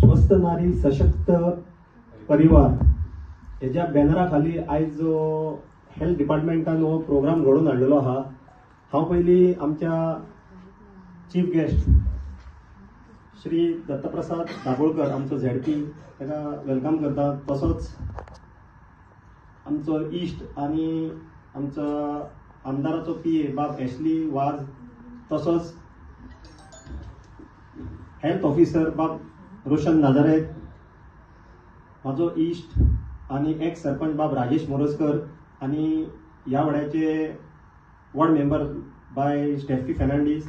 स्वस्थ नारी सशक्त परिवार हेच्या बॅनरा खाली आयज जो हेल्थ डिपार्टमेंटान हो प्रोग्राम घडोवन हाडलेलो आहा, हांव पयलीं आमच्या चीफ गेस्ट श्री दत्तप्रसाद दाबोळकर आमचो झेडपी ताका वेलकम करता. तसोच आमचो इश्ट आनी आमचो आमदाराचो PA बाब एशली वाज, तसोच हेल्थ ऑफिसर बाब रोशन नाजारेत, म्हाजो इश्ट आनी एक्स सरपंच बाब राजेश मोरजकर आनी ह्या वाड्याचे ward member by Stephy Fernandes,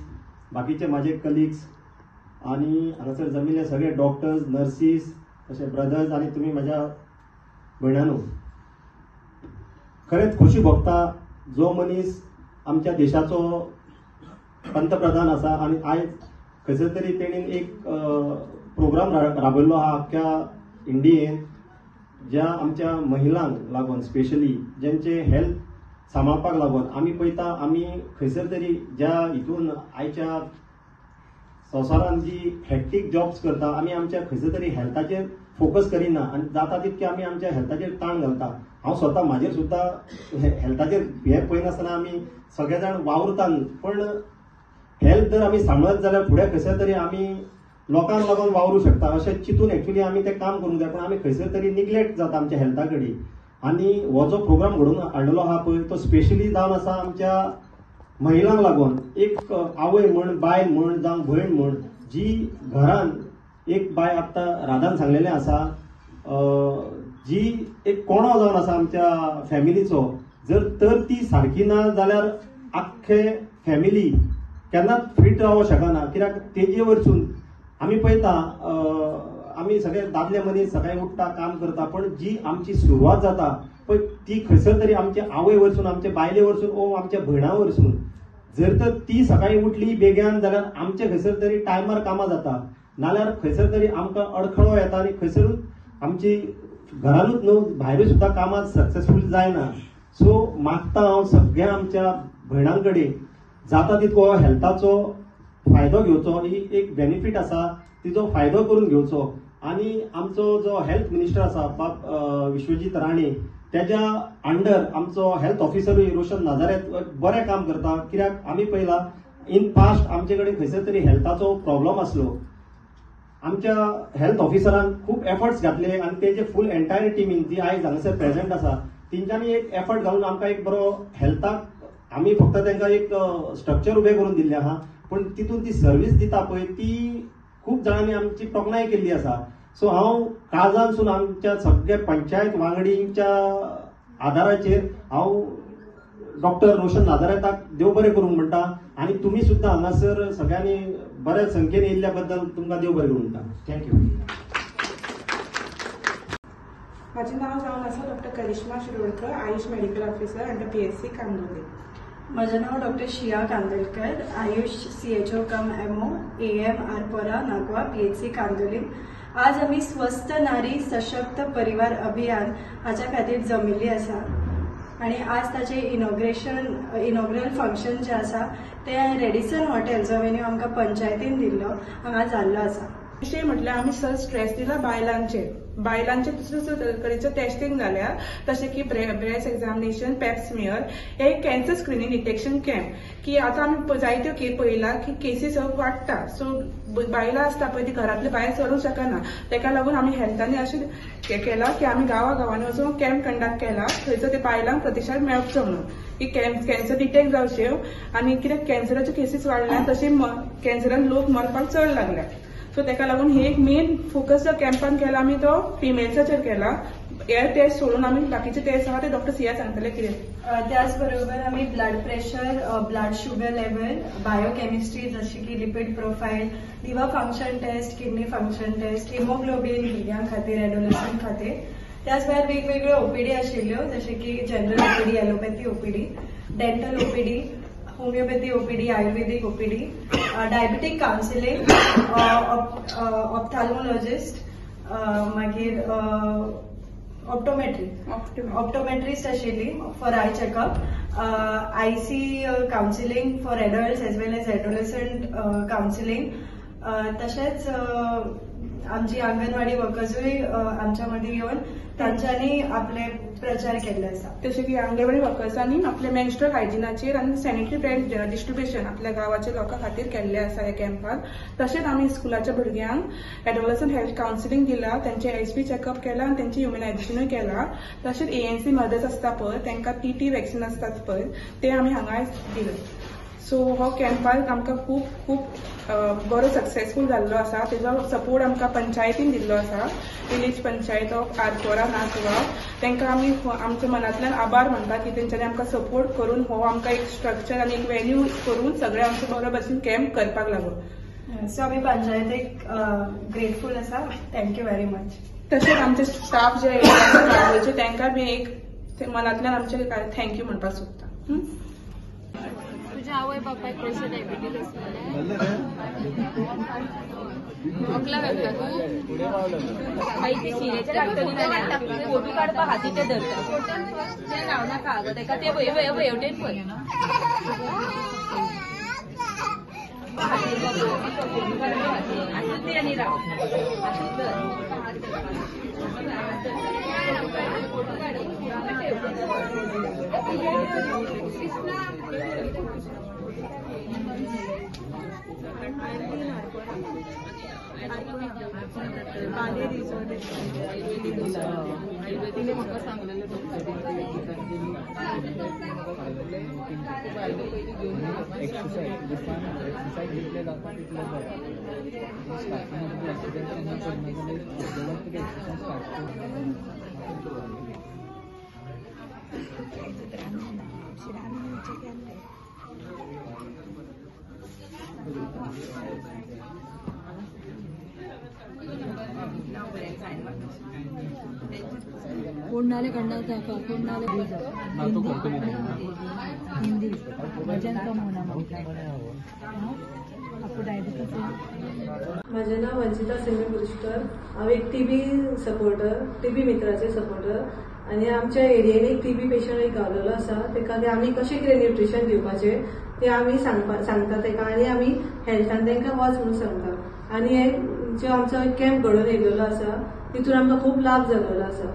बाकीचे माझे कलिग्स आनी हांगासर जमिल्ले सगळे डॉक्टर्स, नर्सीस, तशें ब्रदर्स आनी तुमी म्हाज्या भयणानो, खरेंच खोशी भोगता जो मनीस आमच्या देशाचो पंतप्रधान आसा आनी आयज खंयसर तरी तेणीन एक प्रोग्राम राबयल्लो आहा आख्ख्या इंडियेन, ज्या आमच्या महिलांक लागून स्पेशली ज्यांचे हेल्थ सांबाळपाक लागून आमी पळयता, आमी खंयसर तरी ज्या हितून आयच्या संवसारान जी हॅक्टीक जॉब्स करता, आमी आमच्या खंयसर तरी हेल्थाचेर फोकस करिना आनी जाता तितके आमी आमच्या हेल्थाचेर ताण घालता. हांव स्वता म्हाजेर सुद्दां हेल्थाचेर हें पळयनासतना आमी सगळे जाण वावरता, पण हेल्थ जर आमी सांबाळत जाल्यार फुडें खंयसर तरी आमी लोकांक लागून वावरूं शकता अशें चिंतून एक्चुअली आमी तें काम करूंक जाय. पण आमी खंयसर तरी निग्लेक्ट जाता आमच्या हेल्था कडेन. आनी हो जो प्रोग्राम घडोवन हाडलेलो आहा पळय तो स्पेशली जावन आसा आमच्या महिलांक लागून. एक आवय म्हण, बायल म्हण, जावं भयण म्हण, जी घरान एक बाय आतां राधान सांगलेलें आसा, जी एक कोणो जावन आसा आमच्या फॅमिलीचो, जर तर ती सारकी ना जाल्यार आख्खे फॅमिली केन्नाच फिट रावूंक शकना. कित्याक तेजे वरसून आमी पळयता, आमी सगळे दादले मनीस सकाळी उठ्ठा, काम करता, पण जी आमची सुरवात जाता पळय ती खंयसर तरी आमच्या आवय वरसून, आमच्या बायले वरसून, ओ आमच्या भयणा वरसून. जर तर ती सकाळी उठली बेग्यान जाल्यार आमचे खंयसर तरी टायमार कामां जाता, नाल्यार खंयसर तरी आमकां अडखळो येता आनी खंयसरूच आमची घरानूच न्हू भायरूय सुद्दां कामां सक्सेसफूल जायना. सो मागता हांव सगळ्या आमच्या भयणां कडेन जाता तितको हेल्थाचो फायदो घेवचो. ही एक बेनिफीट आसा, तिचो फायदो करून घेवचो. आनी आमचो जो हेल्थ मिनिस्टर आसा बाब विश्वजीत राणे, त्याच्या अंडर आमचो हेल्थ ऑफिसरूय रोशन नाजारेत बरें काम करता. कित्याक आमी पळयला इन पास्ट आमचे कडेन खंयसर तरी हेल्थाचो प्रॉब्लम आसलो, आमच्या हेल्थ ऑफिसरान खूब एफर्ट्स घातले आनी तेजे फूल एंटायर टीमीन जी आयज हांगासर प्रेझेंट आसा तेंच्यांनी एक एफर्ट घालून आमकां एक बरो हेल्थाक आमी फक्त तांकां एक स्ट्रक्चर उबें करून दिल्लें आहा, पण तितून ती सर्वीस दिता पळय ती खूब जाणांनी आमची तोखणाय केल्ली आसा. सो हांव काळजानसून आमच्या सगळ्या पंचायत वांगडींच्या आदाराचेर हांव डॉक्टर रोशन नाजारेताक देव बरें करूंक म्हणटा आनी तुमी सुद्दां हांगासर सगळ्यांनी बऱ्या संख्येन येयल्ल्या बद्दल तुमकां देव बरें करूंक म्हणटा. थँक्यू. माझे नाव जावन आसा doctor Karishma Shirodkar, AYUSH medical officer under PHC Kandoli. माझे नाव doctor Shiya Kandolkar, AYUSH CHO cum MO AM Arpora Nagoa PHC Kandoli. आज आम्ही स्वस्थ नारी सशक्त परिवार अभियान हाच्या खातीर जमिल्ली आसा आणि आज ताचे इनॉग्रल फंक्शन जे आसा ते रेडिसन हॉटेल जो वेन्यू आमकां पंचायतीन दिल्लो हांगा जाल्लो आसा. विशय म्हटल्यार आमी सर स्ट्रेस दिला बायलांचे दुसरे तरेचो टेस्टिंग जाल्यार जशें की ब्रेस्ट एक्झामिनेशन, पॅप स्मियर, एक कॅन्सर स्क्रीनिंग डिटेक्शन कॅम्प. की आतां आमी जायत्यो पळयला की केसीस वाडटा, सो बायलां आसता पळय ती घरांतले भायर सरूंक शकना. ताका लागून आमी हेल्थांनी अशें केला की आमी गांवांनी वचून कॅम्प कंडक्ट केला, थंयसर ते बायलांक प्रतिसाद मेळचो म्हणून की कॅन्सर डिटेक्ट जावच्यो. आनी कित्याक कॅन्सराच्यो केसीस वाडल्या तशें कॅन्सरान लोक मरपाक चड लागल्या. सो ताका लागून हे एक मेन फोकस जो कॅम्पान केला आमी तो फिमेल्साचेर केला. एअर टेस्ट सोडून आमी बाकीचे टेस्ट आहा ते डॉक्टर सिया सांगतले कितें. त्याच बरोबर आमी blood pressure, blood sugar level, biochemistry जशी की lipid profile, liver function test, kidney function test, haemoglobin भुरग्यां खातीर, एडोलसंट खातीर. त्याच भायर वेगवेगळ्यो OPD आशिल्ल्यो जशें की general OPD, allopathy OPD, dental OPD, homeopathy OPD, Ayurvedic OPD, diabetic counselling, ophthalmologist, मागीर ऑप्टोमेट्रिस्ट आशिल्ली for eye checkup, IC counselling for adults as well as adolescent counselling. तशेंच आमची अंगणवाडी वर्कर्सूय आमच्या मध्ये येवन तांच्यांनी आपले प्रचार केल्ले आसा. तशें की अंगणवाडी वर्कर्सांनी आपल्या मेन्स्ट्रुअल हायजिनाचेर आनी सॅनिटरी पॅड डिस्ट्रिब्युशन आपल्या गांवाच्या लोकां खातीर केल्लें आसा ह्या कॅम्पात. तशेंच आमी स्कुलाच्या भुरग्यांक एडोलसंट हेल्थ कावन्सिलिंग दिला, त्यांचे एचपी चेकअप केला आनी त्यांचे ह्युमनायझेशनूय केला. तशेंच एएनसी मदर्स आसता पळय तांकां टीटी वॅक्सिन आसतात पळय ते आमी हांगा दिले. सो हो कॅम्पाक आमकां खूब खूब बरो सक्सेसफूल जाल्लो आसा. तेजो सपोर्ट आमकां पंचायतीन दिल्लो आसा, विलेज पंचायत ऑफ आरपोरा नासगांव. तांकां आमी आमच्या मनांतल्यान आभार म्हणटा की तेंच्यांनी आमकां सपोर्ट करून हो आमकां एक स्ट्रक्चर आनी एक वेन्यू करून सगळे आमचे बरे भशेन कॅम्प करपाक लागून. सो आमी पंचायतीक ग्रेटफूल आसा. Thank you very much. तशेंच आमचे स्टाफ जे कार्यावळीचे तांकां बी एक मनांतल्यान आमचे थँक्यू म्हणपाक सोदता. तुझ्या आवय बापायक कसो डायबिटीज आसलेले अकला घालता तूं मागीर ती शिरेचे लागतली जाल्यार फोटो काडपाक हाती ते धरता ते रावनाका गो ताका ते वयवटेन पळय ते आनी राव तिने म्हाका सांगलेलें एक्सरसाइज जितले जाता तितले बरें. स्टार्टिंग एक्सरसाइज केन्ना करना जाल्यार तुका एक्सरसाइज स्टार्ट कोणाले कडना जाता कोणाले हिंदी वजन कम होना आपको डायबिटीज माझे नाव वंचिता सिमी पुरुषकर. हांव एक टीबी सपोर्टर, टीबी मित्राचे सपोर्टर आनी आमच्या एरियेन एक टीबी पेशंट एक गावलेलो आसा. तेका आमी कशें कितें न्यूट्रिशन दिवपाचे ते आमी सांगता तेका आनी आमी हेल्थान तांकां वच म्हणून सांगता. आनी जो आमचो कॅम्प घडोवन येयलेलो आसा तितून आमकां खूब लाभ जाल्लो आसा.